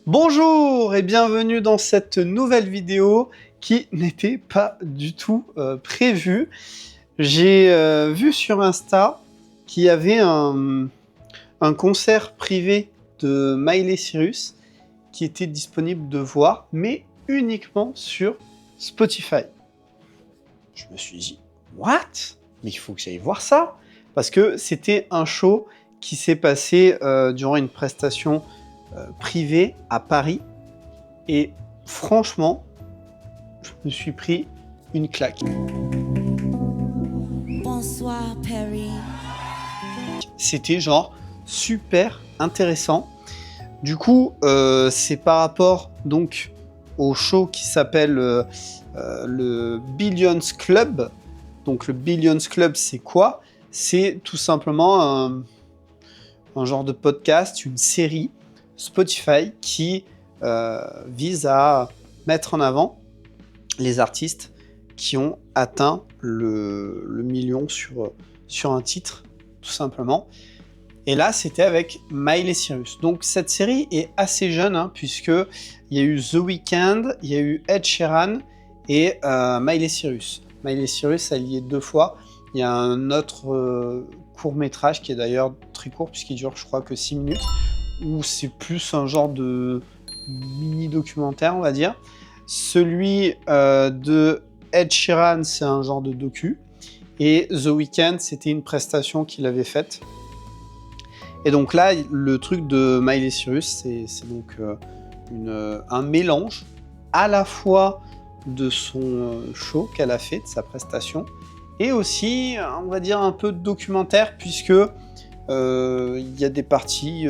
Bonjour et bienvenue dans cette nouvelle vidéo qui n'était pas du tout prévue. J'ai vu sur Insta qu'il y avait un concert privé de Miley Cyrus qui était disponible de voir, mais uniquement sur Spotify. Je me suis dit, what? Mais il faut que j'aille voir ça! Parce que c'était un show qui s'est passé durant une prestation privée à Paris. Et franchement, je me suis pris une claque. Bonsoir, Perry. C'était genre super intéressant. Du coup, c'est par rapport donc au show qui s'appelle le Billions Club. Donc le Billions Club, c'est quoi? C'est tout simplement un genre de podcast, une série Spotify qui vise à mettre en avant les artistes qui ont atteint le million sur un titre, tout simplement. Et là, c'était avec Miley Cyrus. Donc cette série est assez jeune, hein, puisqu'il y a eu The Weeknd, il y a eu Ed Sheeran et Miley Cyrus. Miley Cyrus a lié 2 fois. Il y a un autre court-métrage qui est d'ailleurs très court, puisqu'il dure, je crois, que 6 minutes, où c'est plus un genre de mini-documentaire, on va dire. Celui de Ed Sheeran, c'est un genre de docu. Et The Weeknd, c'était une prestation qu'il avait faite. Et donc là, le truc de Miley Cyrus, c'est donc un mélange à la fois de son show qu'elle a fait, de sa prestation, et aussi, on va dire, un peu de documentaire, puisque il y a des parties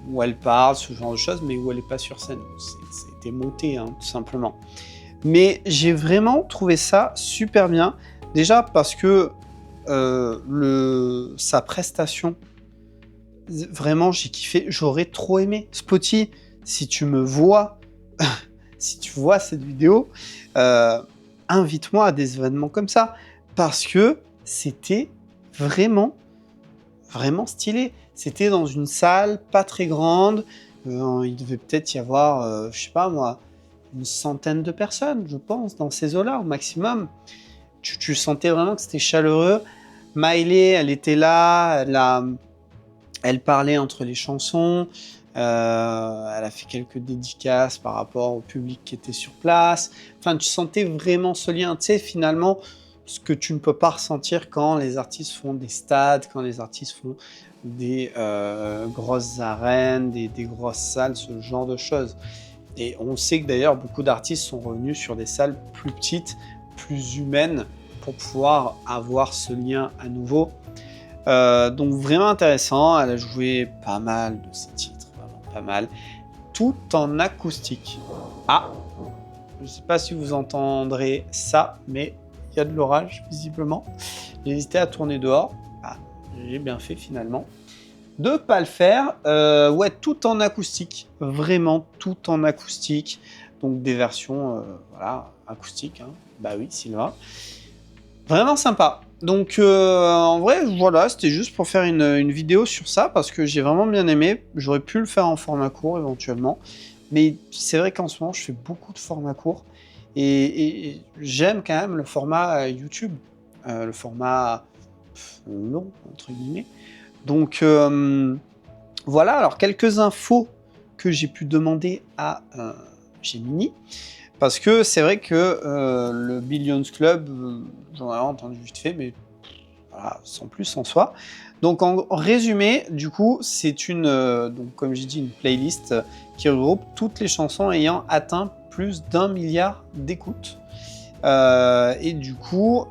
où elle parle, ce genre de choses, mais où elle n'est pas sur scène. C'était monté, hein, tout simplement. Mais j'ai vraiment trouvé ça super bien. Déjà parce que sa prestation, vraiment, j'ai kiffé. J'aurais trop aimé. Spotty, si tu me vois, si tu vois cette vidéo, invite-moi à des événements comme ça. Parce que c'était vraiment stylé. C'était dans une salle pas très grande. Il devait peut-être y avoir, je sais pas moi, une centaine de personnes, je pense, dans ces eaux-là, au maximum. Tu sentais vraiment que c'était chaleureux. Miley, elle était là, elle parlait entre les chansons. Elle a fait quelques dédicaces par rapport au public qui était sur place. Enfin, tu sentais vraiment ce lien. Tu sais, finalement, ce que tu ne peux pas ressentir quand les artistes font des stades, quand les artistes font des grosses arènes, des grosses salles, ce genre de choses. Et on sait que d'ailleurs, beaucoup d'artistes sont revenus sur des salles plus petites, plus humaines, pour pouvoir avoir ce lien à nouveau. Donc vraiment intéressant, elle a joué pas mal de ses titres, vraiment pas mal, tout en acoustique. Ah, je sais pas si vous entendrez ça, mais il y a de l'orage visiblement. J'ai hésité à tourner dehors, j'ai bien fait finalement de pas le faire. Ouais, tout en acoustique, vraiment tout en acoustique, donc des versions voilà, acoustiques, hein. Bah oui, Sylvain. Vraiment sympa. Donc en vrai, voilà, c'était juste pour faire une vidéo sur ça, parce que j'ai vraiment bien aimé. J'aurais pu le faire en format court éventuellement, mais c'est vrai qu'en ce moment, je fais beaucoup de formats courts, et j'aime quand même le format YouTube, le format long, entre guillemets. Donc voilà, alors quelques infos que j'ai pu demander à Gemini, parce que c'est vrai que le Billions Club, j'en ai entendu vite fait, mais voilà, sans plus en soi. Donc en résumé, du coup, c'est une, donc comme j'ai dit, une playlist qui regroupe toutes les chansons ayant atteint plus d'1 milliard d'écoutes. Et du coup,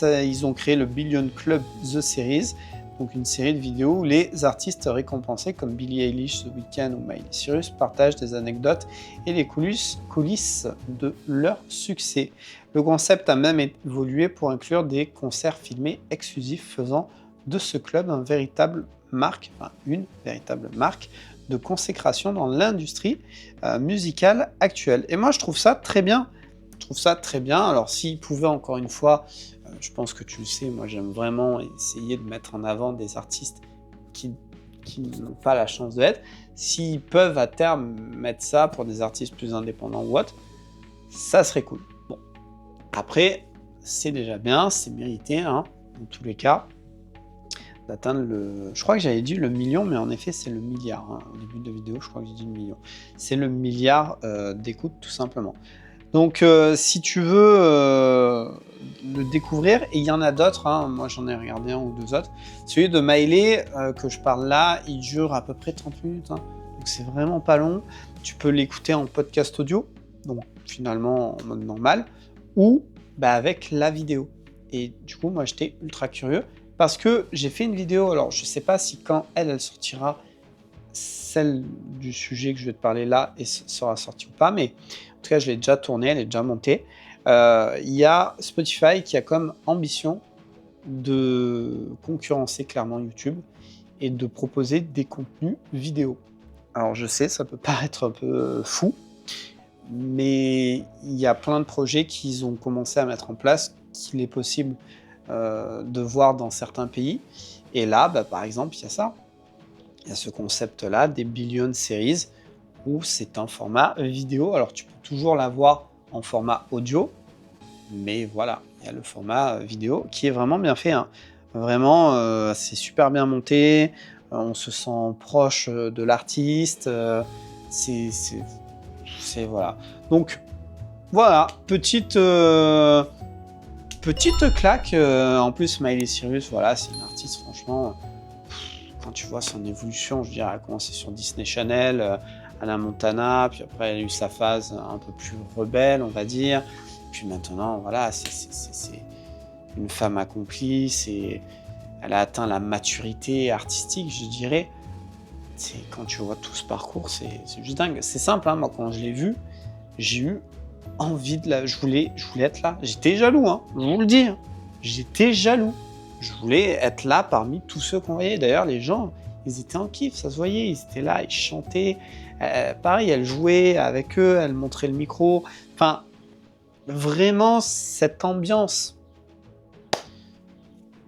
ils ont créé le Billion Club The Series, donc une série de vidéos où les artistes récompensés comme Billie Eilish, The Weeknd ou Miley Cyrus partagent des anecdotes et les coulisses de leur succès. Le concept a même évolué pour inclure des concerts filmés exclusifs, faisant de ce club une véritable marque de consécration dans l'industrie musicale actuelle. Et moi, je trouve ça très bien. Alors, s'ils pouvaient, encore une fois, je pense que tu le sais, moi j'aime vraiment essayer de mettre en avant des artistes qui qui n'ont pas la chance de l'être, s'ils peuvent à terme mettre ça pour des artistes plus indépendants ou autres, ça serait cool. Bon, après, c'est déjà bien, c'est mérité, hein, dans tous les cas, d'atteindre le... Je crois que j'avais dit le million, mais en effet, c'est le milliard. Hein. Au début de la vidéo, je crois que j'ai dit le million. C'est le milliard d'écoutes, tout simplement. Donc, si tu veux le découvrir, et il y en a d'autres, hein, moi j'en ai regardé un ou deux autres, celui de Miley que je parle là, il dure à peu près 30 minutes, hein, donc c'est vraiment pas long. Tu peux l'écouter en podcast audio, donc finalement en mode normal, ou avec la vidéo. Et du coup, moi j'étais ultra curieux, parce que j'ai fait une vidéo, alors je sais pas si quand elle sortira, celle du sujet que je vais te parler là sera sortie ou pas, mais en tout cas je l'ai déjà tournée, elle est déjà montée. Il y a Spotify qui a comme ambition de concurrencer clairement YouTube et de proposer des contenus vidéo. Alors je sais, ça peut paraître un peu fou, mais il y a plein de projets qu'ils ont commencé à mettre en place, qu'il est possible de voir dans certains pays. Et là, par exemple, il y a ça. Il y a ce concept-là, des Billion Series, où c'est un format vidéo. Alors tu peux toujours l'avoir en format audio, mais voilà, il y a le format vidéo qui est vraiment bien fait. Hein. Vraiment, c'est super bien monté, on se sent proche de l'artiste, c'est voilà. Donc voilà, petite claque. En plus, Miley Cyrus, voilà, c'est une artiste, franchement, quand tu vois son évolution, je dirais, elle a commencé sur Disney Channel, Hannah Montana, puis après elle a eu sa phase un peu plus rebelle, on va dire. Puis maintenant, voilà, c'est une femme accomplie, elle a atteint la maturité artistique, je dirais. Quand tu vois tout ce parcours, c'est juste dingue. C'est simple, hein, moi quand je l'ai vue, j'ai eu envie de la... Je voulais être là. J'étais jaloux, hein, je vous le dis. Hein. J'étais jaloux. Je voulais être là parmi tous ceux qu'on voyait. D'ailleurs, les gens, ils étaient en kiff, ça se voyait. Ils étaient là, ils chantaient. Pareil, elle jouait avec eux, elle montrait le micro. Enfin, vraiment, cette ambiance.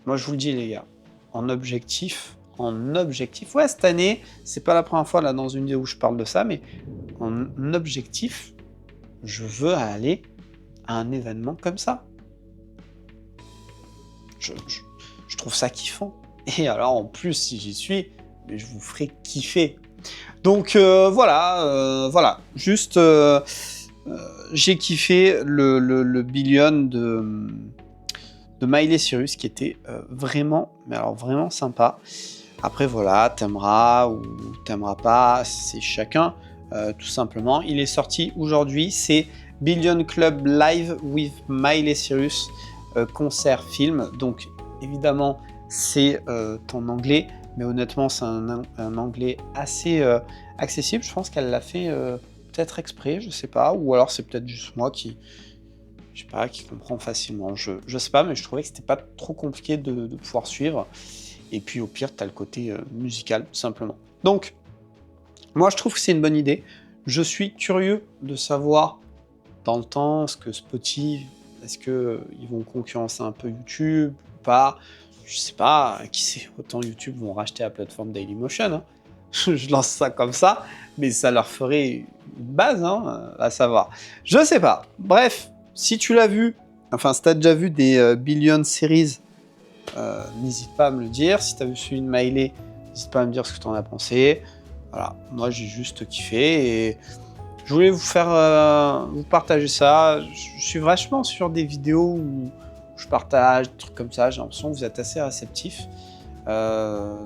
Moi, je vous le dis, les gars, en objectif, ouais, cette année, c'est pas la première fois là dans une vidéo où je parle de ça, mais en objectif, je veux aller à un événement comme ça. Je trouve ça kiffant. Et alors, en plus, si j'y suis, je vous ferai kiffer. Donc, voilà. Juste, j'ai kiffé le Billion de Miley Cyrus, qui était vraiment, mais alors vraiment sympa. Après, voilà, t'aimeras ou t'aimeras pas, c'est chacun, tout simplement. Il est sorti aujourd'hui, c'est Billion Club Live with Miley Cyrus, concert film. Donc, évidemment, c'est en anglais, mais honnêtement, c'est un anglais assez accessible. Je pense qu'elle l'a fait peut-être exprès, je sais pas, ou alors c'est peut-être juste moi qui comprend facilement. Je sais pas, mais je trouvais que c'était pas trop compliqué de pouvoir suivre. Et puis au pire, tu as le côté musical, tout simplement. Donc, moi je trouve que c'est une bonne idée. Je suis curieux de savoir dans le temps ce que Spotify, est-ce qu'ils vont concurrencer un peu YouTube ou pas. Je sais pas, qui sait, autant YouTube vont racheter la plateforme Dailymotion. Hein. Je lance ça comme ça, mais ça leur ferait une base, hein, à savoir. Je sais pas. Bref, si tu l'as vu, enfin si tu as déjà vu des Billion Series, n'hésite pas à me le dire. Si tu as vu celui de Miley, n'hésite pas à me dire ce que tu en as pensé. Voilà, moi j'ai juste kiffé et je voulais vous partager ça. Je suis vachement sur des vidéos où je partage des trucs comme ça. J'ai l'impression que vous êtes assez réceptifs. Voilà,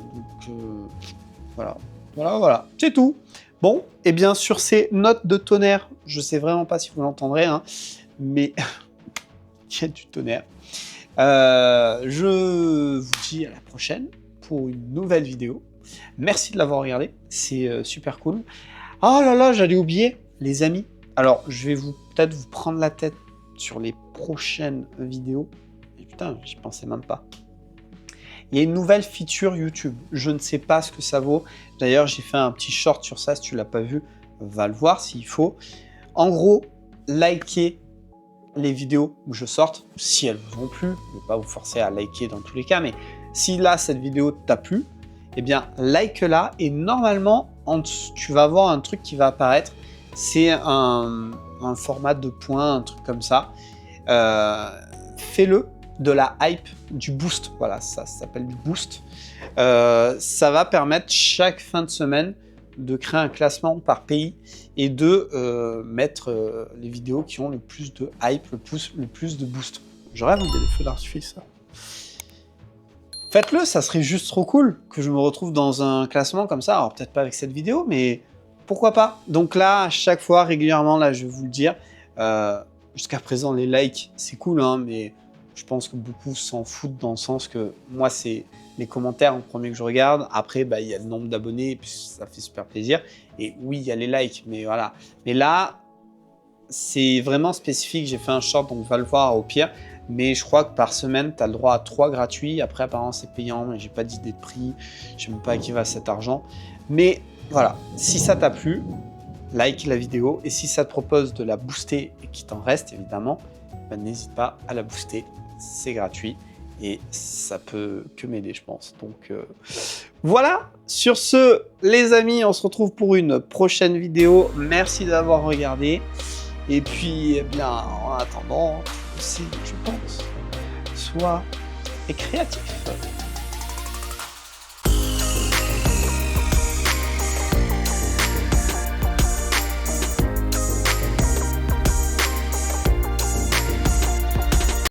c'est tout. Bon, et bien sur ces notes de tonnerre, je sais vraiment pas si vous l'entendrez, hein, mais il y a du tonnerre. Je vous dis à la prochaine pour une nouvelle vidéo. Merci de l'avoir regardé, c'est super cool. Oh là là, j'allais oublier, les amis. Alors, je vais peut-être vous prendre la tête sur les prochaines vidéos. Et putain, j'y pensais même pas. Il y a une nouvelle feature YouTube. Je ne sais pas ce que ça vaut. D'ailleurs, j'ai fait un petit short sur ça. Si tu l'as pas vu, va le voir s'il faut. En gros, likez les vidéos où je sorte, si elles vous ont plu. Je ne vais pas vous forcer à liker dans tous les cas, mais si là, cette vidéo t'a plu, eh bien, like-la et normalement, tu vas avoir un truc qui va apparaître. C'est un format de points, un truc comme ça. Fais-le de la hype, du boost. Voilà, ça s'appelle du boost. Ça va permettre chaque fin de semaine de créer un classement par pays et de mettre les vidéos qui ont le plus de hype, le plus de boost. Je rêve des feux d'artifice, ça. Faites-le, ça serait juste trop cool que je me retrouve dans un classement comme ça. Alors peut-être pas avec cette vidéo, mais pourquoi pas. Donc là, à chaque fois, régulièrement, là, je vais vous le dire, jusqu'à présent, les likes, c'est cool, hein, mais je pense que beaucoup s'en foutent dans le sens que moi, c'est les commentaires en premier que je regarde. Après, bah, il y a le nombre d'abonnés, et puis ça fait super plaisir. Et oui, il y a les likes, mais voilà. Mais là, c'est vraiment spécifique. J'ai fait un short, donc on va le voir au pire. Mais je crois que par semaine, tu as le droit à 3 gratuits. Après, apparemment, c'est payant, mais j'ai pas d'idée de prix. Je sais même pas à qui va cet argent. Mais voilà, si ça t'a plu, like la vidéo. Et si ça te propose de la booster et qu'il t'en reste, évidemment, ben, n'hésite pas à la booster. C'est gratuit et ça peut que m'aider, je pense. Donc voilà, sur ce, les amis, on se retrouve pour une prochaine vidéo. Merci d'avoir regardé. Et puis, eh bien, en attendant, aussi, je pense, sois créatif.